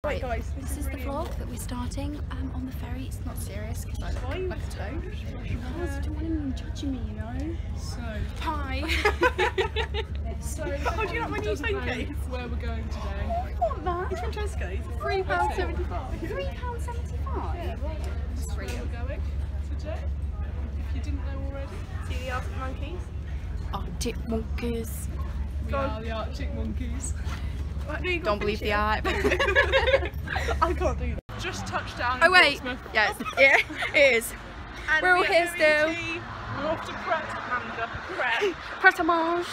Right guys, this is the vlog that we're starting on the ferry. It's not serious because I look like a toad. Because I don't want anyone judging me, you know. So hi. Oh, do you like my new phone case? Where we're going today? I want that. It's from Tesco's. £3.75. £3.75. Yeah, right. This is where we're going today. If you didn't know already. See the Arctic monkeys? Arctic monkeys. We are the Arctic monkeys. Don't believe the hype. I can't do that. Just touched down. Oh wait, yes, yeah, it is. And we're all here still. We're off to Pret and Pret a manger.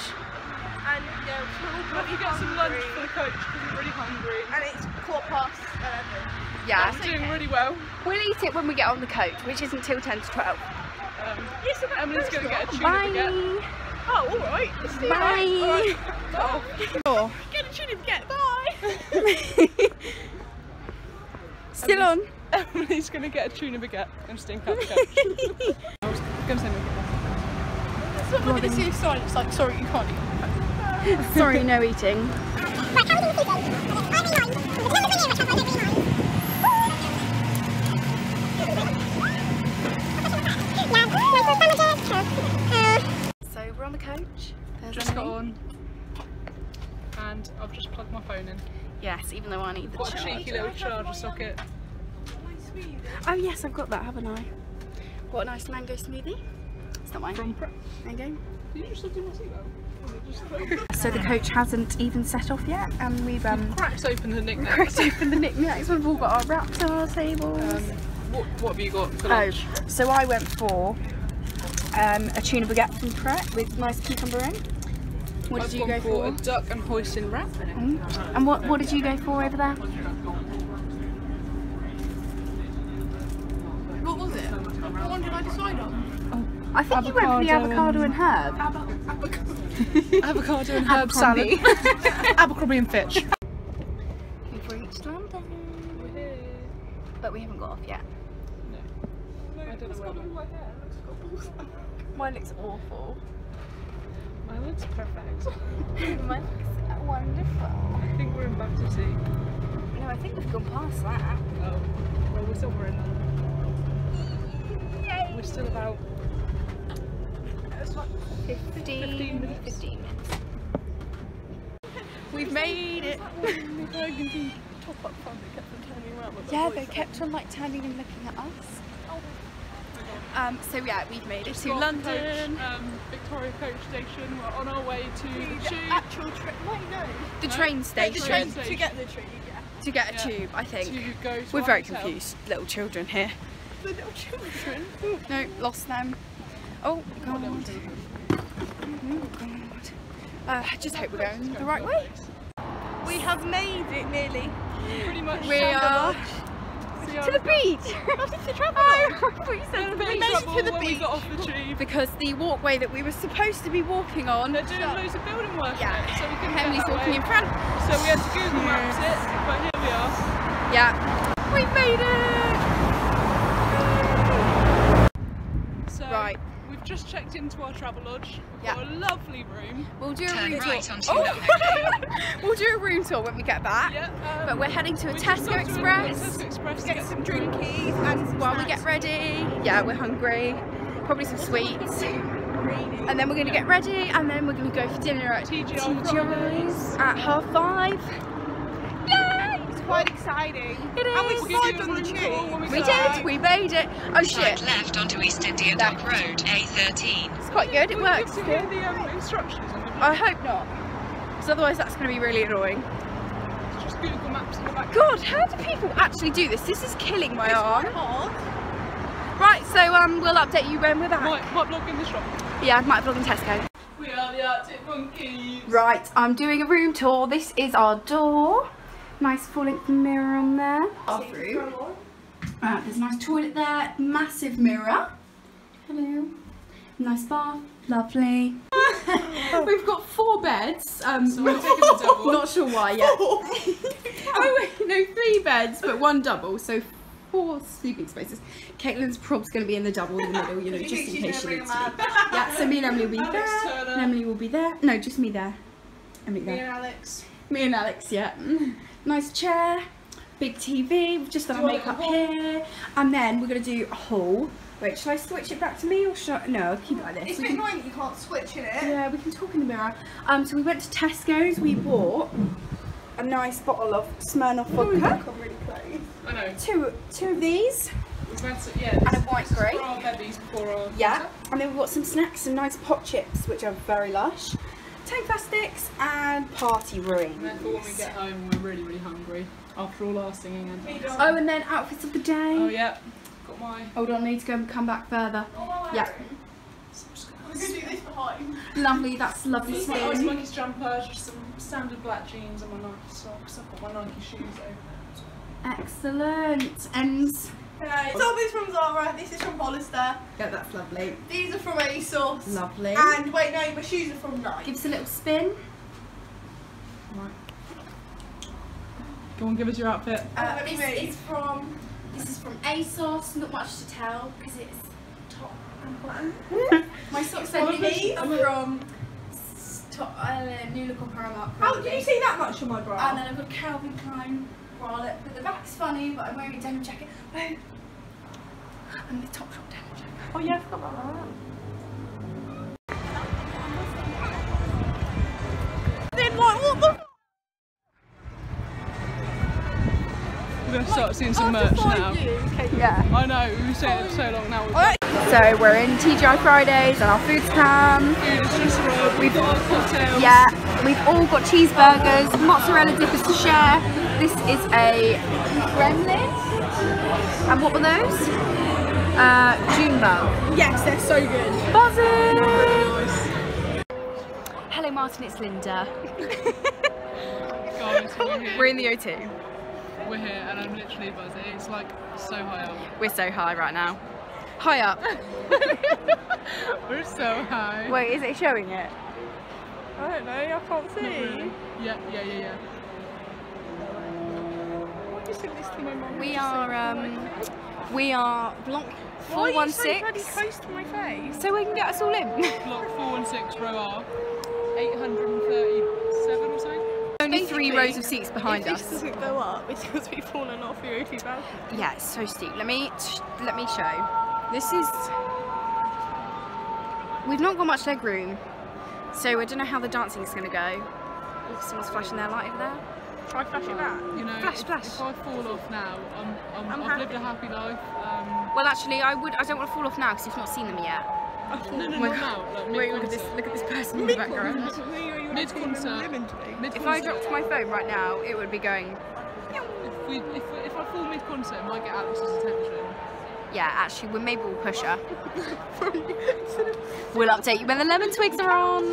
And yeah, we'll probably get some lunch for the coach because we're really hungry. And it's 11:15. Yeah, we're doing really well. We'll eat it when we get on the coach, which isn't till 10 to 12. Yes, so Emily's going to get a tuna baguette. Oh, alright. Bye. Right. Oh. Get a tuna baguette. Bye. Still on. Emily's going to get a tuna baguette and stink out the coach. I was going to say That's what we're going to see a sign. It's like, sorry, you can't eat. Sorry, no eating. So we're on the coach. Just got on. And I've just plugged my phone in. Yes, even though I need the charger. Got a cheeky little charger socket. Oh yes, I've got that, haven't I? Got a nice mango smoothie. It's not mine. From Pret. Mango. Did you just do my seatbelt? So the coach hasn't even set off yet, and we've cracked open the knickknacks. Cracked open the knickknacks. We've all got our raptor tables. What have you got for lunch? Oh, so I went for a tuna baguette from Pret with nice cucumber in. What did you go for? A duck and hoisin wrap. And what did you go for over there? What was it? What one did I decide on? Oh, I think you went for the avocado and herb. Avocado and herb salad. Abercrombie and Fitch. We've reached London. We're here. But we haven't got off yet. No. I don't know where Mine looks awful. Mine looks perfect. Mine looks wonderful. I think we're in Battersea. No, I think we've gone past that. Oh. Well, we're somewhere in London. We're still about 15 minutes. We've made it. Yeah, they kept on like turning and looking at us. So yeah, we've made it to London. Coach, Victoria Coach Station. We're on our way to the tube. Actual train? No. The train station. To get the tube, yeah. To get a tube, I think. To go to We're very hotel. confused. Little children here. The little children? No, lost them. Oh god. Oh god. I just hope we're going the right way. We have made it nearly. Pretty much. We are to the beach. To travel. I thought you said the We beach. made it to the when we beach. got off the tube. Because the walkway that we were supposed to be walking on, They're doing loads of building work. yeah, on it, so we couldn't Emily's get that walking way. in front. So we had to Google Maps it, but here we are. Yeah, we've made it. So Right. we've just checked into our travel lodge. We've Yeah. got a lovely room. We'll do a Turn room right tour. onto London. We'll do a room tour when we get back. Yeah, But we're heading to a we just Tesco got to Express. Tesco Express to Get some drinkies and While we get ready. Yeah, we're hungry. Probably some sweets. And then we're going to get ready, and then we're going to go for dinner at TGI's at 5:30. Yay! It's quite exciting. It And we is. survived on the tube. We did. We made it. Oh shit! Side left onto East India Dock Road, A13. It's quite good. It works. To hear the instructions on the video. I hope not, because otherwise that's going to be really annoying. It's just Google Maps in the back. God, how do people actually do this? This is killing my arm. Hard. Right, so we'll update you when we're back. Might vlog in the shop. Yeah, I might vlog in Tesco. We are the Arctic monkeys. Right, I'm doing a room tour. This is our door. Nice full-length mirror on there. Bathroom. There's a nice toilet there. Massive mirror. Hello. Nice bath. Lovely. We've got 4 beds. So we're taking the double. Not sure why yet. Oh wait, no, 3 beds, but 1 double, so 4 sleeping spaces. Kaitlyn's prob's going to be in the double in the middle, you know, just in case she needs to be. Yeah, so me and Emily will be there. And Emily will be there. No, just me there. Emily there. Me and Alex. Me and Alex, yeah. Nice chair. big TV. We've just done our makeup here, and then we're gonna do a haul. Wait, should I switch it back to me or should I? No, I'll keep it like this. It's a bit annoying that you can't switch in it. Yeah, we can talk in the mirror. So we went to Tesco's. We bought a nice bottle of Smirnoff vodka. I'm really close. I know. Two of these. Yeah, And a white grape. For our babies before our Yeah, and then we've got some snacks, some nice pot chips, which are very lush, Tang sticks, and party rings. And therefore when we get home we're really, really hungry after all our singing and dancing. Oh, and then outfits of the day. Oh yeah, got my... Hold on, I need to go and come back further. Yeah. I'm going to do this behind. Lovely, that's lovely. This is my Ice Monkeys jumper, just some standard black jeans and my Nike socks. I've got my Nike shoes over. Excellent. And So this from Zara, this is from Hollister. yeah, that's lovely. These are from ASOS. Lovely. And wait, no, my shoes are from Nike. Give us a little spin. Right. Go on, give us your outfit. This is from ASOS. Not much to tell because it's top and bottom. My socks are from New Look on Paramount. Oh, did you see that much on my bra? And then I've got a Calvin Klein bralette, but the back's funny, but I'm wearing a denim jacket. Oh, and the top short denim jacket. Oh yeah, I forgot about that. Then like, what the? We're going to start seeing some merch now. Yeah. I know, we've stayed there for so long now. So we're in TGI Fridays and our food's come. Food is just right. We've got our cocktails. Yeah, we've all got cheeseburgers, mozzarella dippers to share. This is a gremlin. And what were those? June bug. Yes, they're so good. Buzzing! Hello Martin, it's Linda. Guys, we're here. We're in the O2. We're here and I'm literally buzzing. It's like so high up. We're so high right now. High up. We're so high. Wait, is it showing it? I don't know, I can't see. Not really. Yeah. Why did you send this to my mum? We are block 416. Why are you so bloody close to my face? So we can get us all in. Block 416, row R. 837 or something. Only 3 rows of seats behind if us. this doesn't go up, it's because we've fallen off the O2 balcony. Yeah, it's so steep. Let me show. This is. We've not got much leg room, so I don't know how the dancing is going to go. Oh, someone's flashing their light over there. Try flash it back. You know, Flash, if flash. I fall off now, I've happy. lived a happy life. Well, actually, I don't want to fall off now because you've not seen them yet. No, my not now. Like, Wait, look at this person in the background. Mid-concert. If I dropped my phone right now, it would be going. If I fall mid-concert, it might get Alex's attention. Yeah, actually, maybe we'll push her. We'll update you when the lemon twigs are on.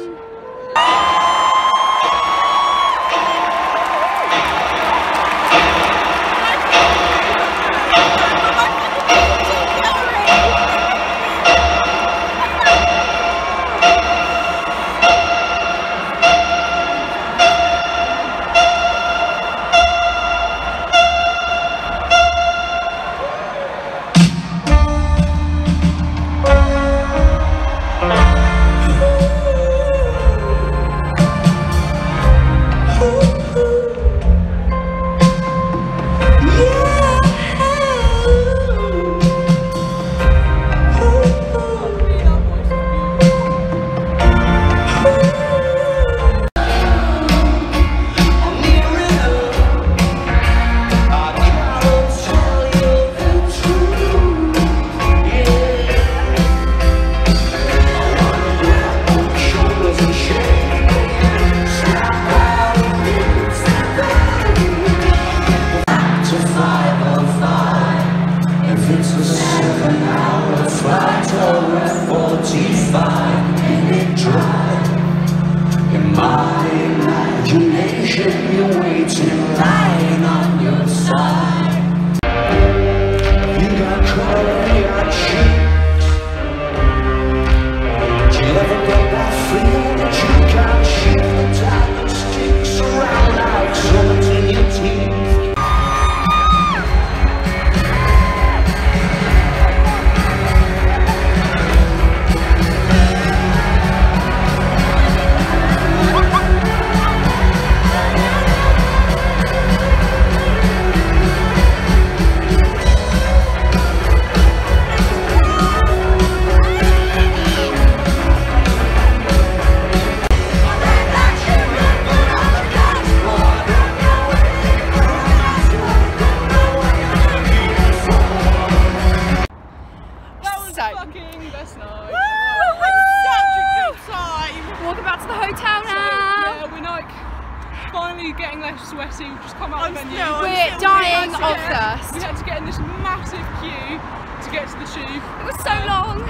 of thirst. We had to get in this massive queue to get to the tube. It was so long.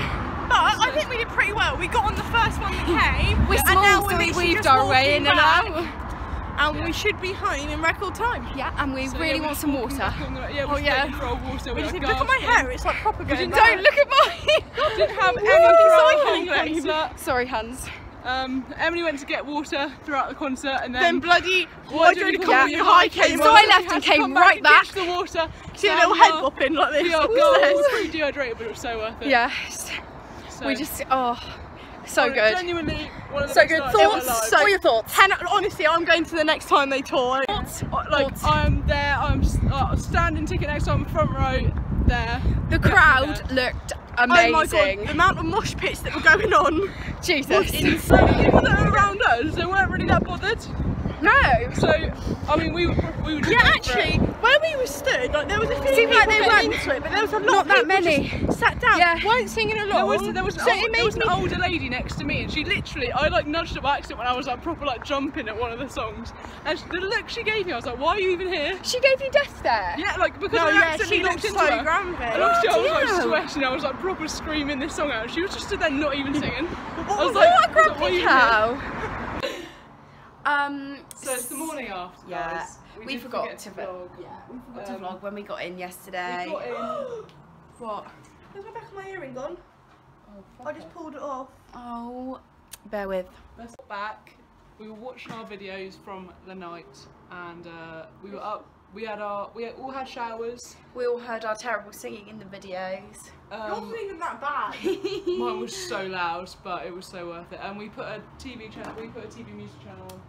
But I think we did pretty well. We got on the first one that came. We're small, so we weaved our way in and out. And we should be home in record time. Yeah, and we really want some water. Yeah, we're waiting for our water. Look at my hair, it's like proper going back. Don't look at mine. Didn't have any concert. Sorry, Hans. Emily went to get water throughout the concert, and then bloody high came on. So I left and came right back. The water. See a little head bopping like this. Yeah, it was pretty dehydrated, but it was so worth it. Yes. So. We just so good. Genuinely, one of the so best good. nights Thoughts? So, what are your thoughts? Honestly, I'm going to the next time they tour. Thoughts? I'm there. I'm standing ticket next time, front row there. The crowd looked amazing. Oh my god, the amount of mosh pits that were going on. Jesus. Was insane. The people that were around us, they weren't really that bothered. No. So, I mean, we were just actually, where we were stood, like there was a few people like they weren't into it, but there was a lot not of that people many just sat down, weren't singing along. There was an older lady next to me, and she literally, I like nudged her by accident when I was like proper like jumping at one of the songs, and the look she gave me, I was like, why are you even here? She gave you death stare? Yeah, like because I accidentally looked into her. And obviously I was like sweating, I was like proper screaming this song out, and she was just stood there not even singing. I was like, what a grumpy cow. So it's the morning after, guys. We forgot to vlog. Yeah, we forgot to vlog when we got in yesterday. We got in. What? Where's my back of my earring gone? Oh, I just pulled it off. Oh, bear with. Let's get back. We were watching our videos from the night, and we were up. We all had showers. We all heard our terrible singing in the videos. Yours wasn't even that bad. Mine was so loud, but it was so worth it. And we put a TV channel. We put a TV music channel on.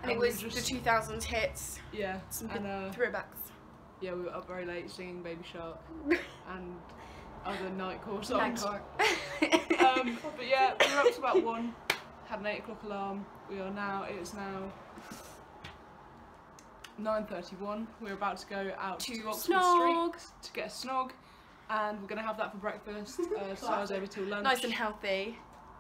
And it was just the 2000s hits. Yeah. Some good throwbacks. Yeah, we were up very late singing Baby Shark and other nightcore songs. But yeah, we were up to about 1. Had an 8 o'clock alarm. It is now 9:31. We're about to go out to Oxford Street to get a snog, and we're going to have that for breakfast. Stars over till lunch. Nice and healthy.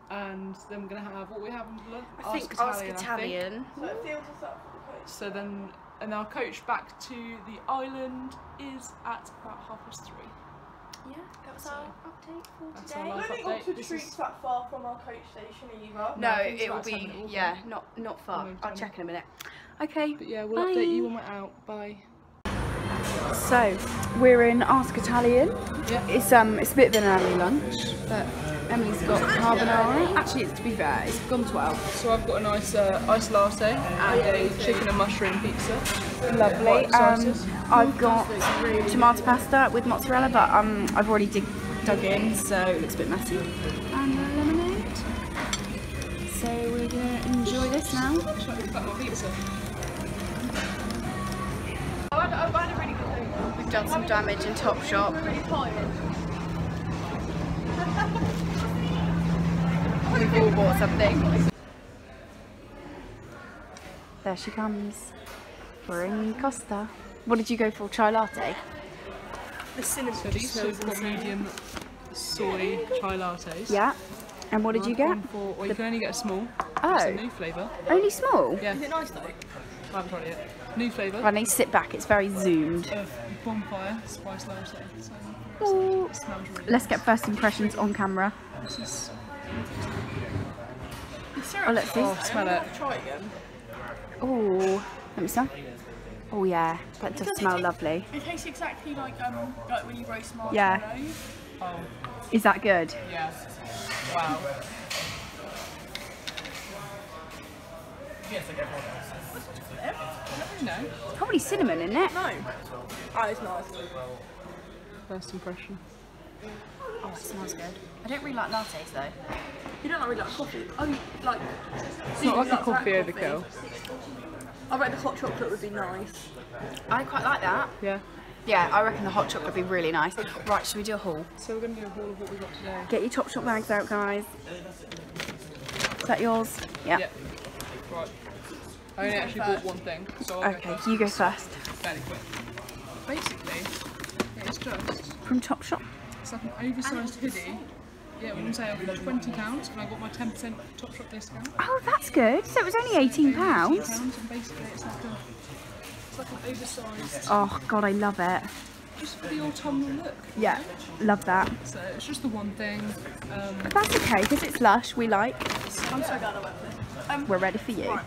And then we're going to have what we have for lunch. I think Ask Italian. So it fills us up for the coach. So then, and our coach back to the island is at about 3:30. Yeah, that was our update for today. I don't think Oxford Street's that far from our coach station either. No, it will be, not far. I'll check in a minute. Okay, but yeah, we'll update you when we're out. Bye. So, we're in Ask Italian. Yeah. It's a bit of an early lunch, but Emily's got carbonara. Actually, to be fair, it's gone 12. So I've got a nice iced latte and a chicken and mushroom pizza. Lovely. I've got tomato pasta with mozzarella, but I've already dug in, so it looks a bit messy. And a lemonade. So we're gonna enjoy this now. I've had a really good day. We've done some damage in Topshop. We've all bought something. There she comes. Bring Costa. What did you go for? Chai latte? The cinnamon. So these are the medium soy chai lattes. Yeah. And what did you get? Well, you can only get a small. Oh. It's a new flavour. Only small? Yeah. Is it nice though? I haven't tried it yet. New flavour. I need to sit back, it's very zoomed. Bonfire spice latte. Ooh. It smells really Let's get first impressions on camera. This is... Oh, let's see. Oh, smell it. Try it again. Oh, let me smell. Oh yeah, that does smell lovely. It tastes exactly like when you roast marshmallows. Yeah. Oh. Is that good? Yeah. Wow. No. It's probably cinnamon, isn't it? No. Oh, it's nice. First impression. Oh, it smells good. I don't really like lattes though. You don't really like coffee. Oh, like. It's not like a coffee overkill. I bet the hot chocolate would be nice. I quite like that. Yeah. Yeah, I reckon the hot chocolate would be really nice. Right, should we do a haul? So we're going to do a haul of what we got today. Get your Topshop bags out, guys. Is that yours? Yeah. Yep. Right. I only actually bought one thing, so I'll Okay, you go first. Fairly quick. Basically, it's just... From Topshop? It's like an oversized hoodie. Yeah, it was on sale for £20 and I got my 10% Topshop discount. Oh, that's good. So it was only £18. £18 and basically it's like It's like an oversized. Oh god, I love it. Just for the autumnal look. Yeah, love that. So it's just the one thing. That's okay, because it's lush, we like. I'm so glad I went with it. We're ready for you. Right.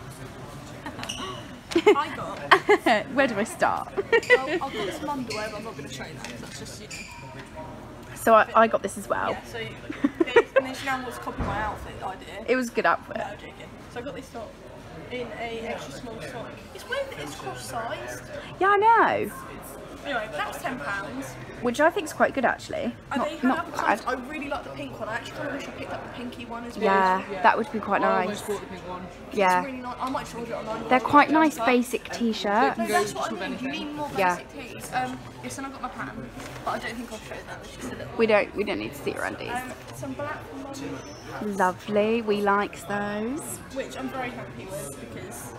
I got. Where do I start? I've got some underwear, but I'm not going to show you that because that's just, you know. So I got this as well. Yeah, so and then now what's copying my outfit idea. It was a good outfit. No, I'm joking. So I got this top in a extra small sock. It's weird that it's cross-sized. Yeah, I know. Anyway, that's £10. Which I think is quite good actually. Not bad. I really like the pink one. I actually kind of wish I picked up the pinky one as well. Yeah, that would be quite I nice. almost bought the pink one. Yeah. It's really nice. I might just order it online. They're quite nice basic t-shirts. No, that's what I mean. You need more Yeah. basic tees. Yes, and I've got my pan, but I don't think I'll show that. It's just a little. We don't need to see your undies. Some black ones, Lovely, we like those. which I'm very happy with because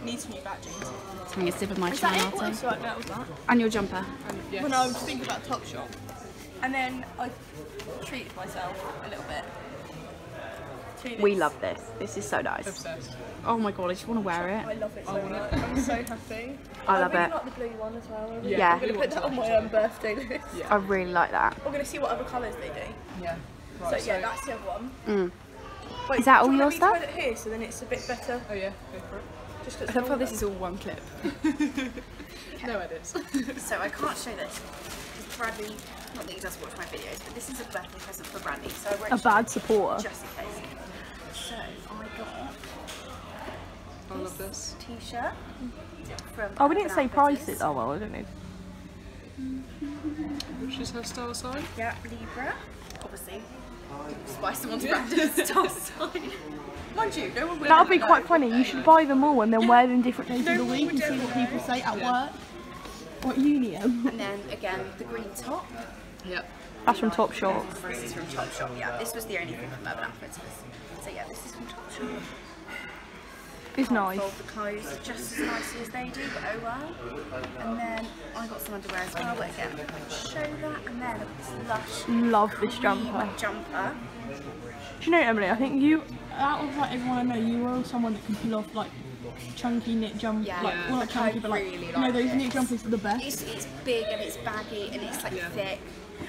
need some new badgings. Just having a sip of my Is chai that it? What latte. else do I know was that? And your jumper. Yes. When I was thinking about Topshop, and then I treated myself a little bit. to this. We love this. This is so nice. Obsessed. Oh my god, I just want to wear I it. love it so much. I'm so happy. I love really it. like the blue one as well. Yeah. I'm going to put that on my birthday list. Yeah. I really like that. We're going to see what other colours they do. Yeah. So Right, yeah, that's the other one. Mm. Wait, Is that do all you your want me to stuff? put it here so then it's a bit better? Oh yeah, go for it. Just I 'cause love how it's this is all one clip. No edits. So I can't show this because Bradley, not that he does watch my videos, but this is a birthday present for Bradley. So I won't A show bad it supporter. just in case. So I got I love this. t-shirt from Oh, we didn't Urban say Outfitters. prices. Oh well, I don't know. Which is her star sign. Yeah, Libra. Obviously, spice someone's random star sign. Mind you, no one will. That would be ever quite know. funny. You should buy them all and then wear them different days of the week and see what people say at work or at uni. And then again, the green top. Yep. That's from Topshop. This is from Topshop. Yeah, this was the only thing from Urban Outfitters. So yeah, this is from Topshop. It's nice. Fold the clothes just as nicely as they do, but oh well. And then I got some underwear as well, but again, I won't show that. And then this lush Love this cream jumper. jumper. Do you know, Emily? I think you, out of like everyone I know, you are someone that can pull off like chunky knit jumper. Yeah. Like, well, not chunky, but like really you know like those this. knit jumpers are the best. It's big and it's baggy and it's like Yeah. thick.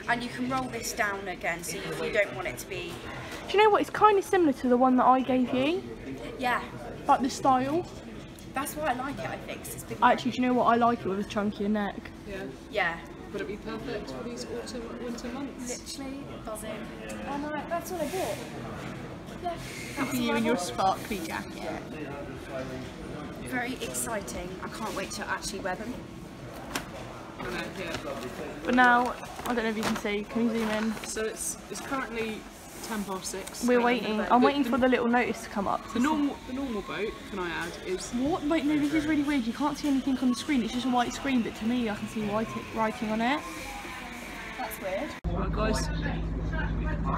And you can roll this down again, so if you don't want it to be. Do you know what? It's kind of similar to the one that I gave you, Yeah, like the style. that's why I like it. I think 'cause it's big. Actually, do you know what? I like it with a chunkier neck. Yeah. Yeah, Would it be perfect for these autumn winter months? literally buzzing. And that's what I bought. Yeah, For you and your sparkly jacket. very exciting. I can't wait to actually wear them. I know, yeah. But now, I don't know if you can see. Can you zoom in? So it's currently 6:10. We're waiting. I'm waiting for the little notice to come up. The normal boat, can I add, is What? Wait, no, this is really weird. You can't see anything on the screen. It's just a white screen, but to me, I can see writing on it. That's weird. right, guys.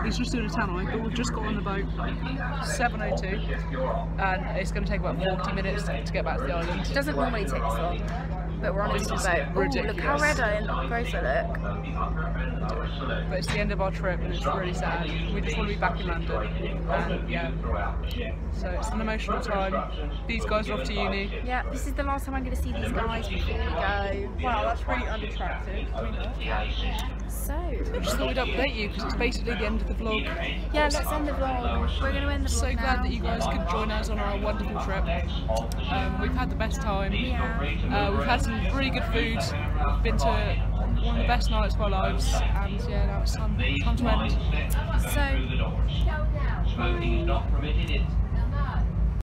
He's just doing a tannoy, but we've just got on the boat 7:02, and it's going to take about 40 minutes to get back to the island. It doesn't normally take this long, but we're on a This different is boat. Ooh, look how ridiculous. red and gross I look. But it's the end of our trip, and it's really sad. We just want to be back in London, and yeah. So it's an emotional time. These guys are off to uni. Yeah, this is the last time I'm going to see these guys before we go. Wow, that's really unattractive. I mean, So, Just thought we'd update you because it's basically the end of the vlog. yeah, let's end the vlog. We're going to end the vlog So glad now. that you guys could join us on our wonderful trip. We've had the best time. We've had some really good food. We've been to one of the best nights of our lives, and yeah, now it's time to end. So, Voting not permitted in.